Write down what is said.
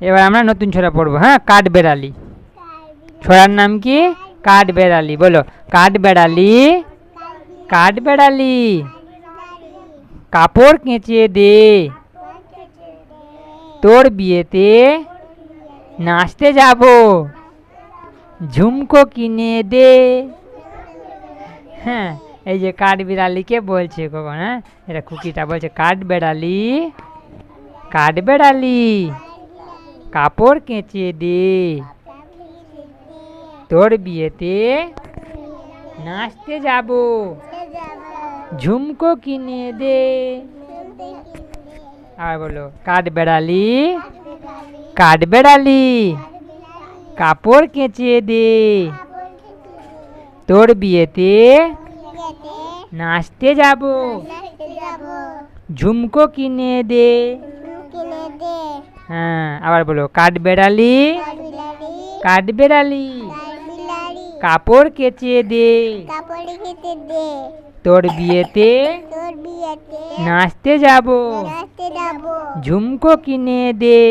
এবার আমরা নতুন ছড়া পড়বো। হ্যাঁ, কাঠবেড়ালি। ছড়ার নাম কি? কাঠবেড়ালি। বলো, কাঠবেড়ালি, কাঠবেড়ালি কাপড় কেচে দে, তোর বিয়েতে নাচতে যাব, ঝুমকো কিনে দে। হ্যাঁ, এই যে কাঠবিড়ালিকে বলছে কখন, হ্যাঁ এটা খুকিটা বলছে, কাঠবেড়ালি, কাঠবেড়ালি কাপড় কেচে দে, তোর বিয়েতে নাচতে যাব, ঝুমকো কিনে দে। আর বলো, কাঠবেড়ালি, কাঠবেড়ালি কাপড় কেচে দে, তোর বিয়েতে নাচতে যাব, ঝুমকো কিনে দে। হ্যাঁ, আবার বলো, কাঠবেড়ালি, কাঠবেড়ালি কাপড় কেচে দে, তোর বিয়েতে নাচতে যাব, ঝুমকো কিনে দে।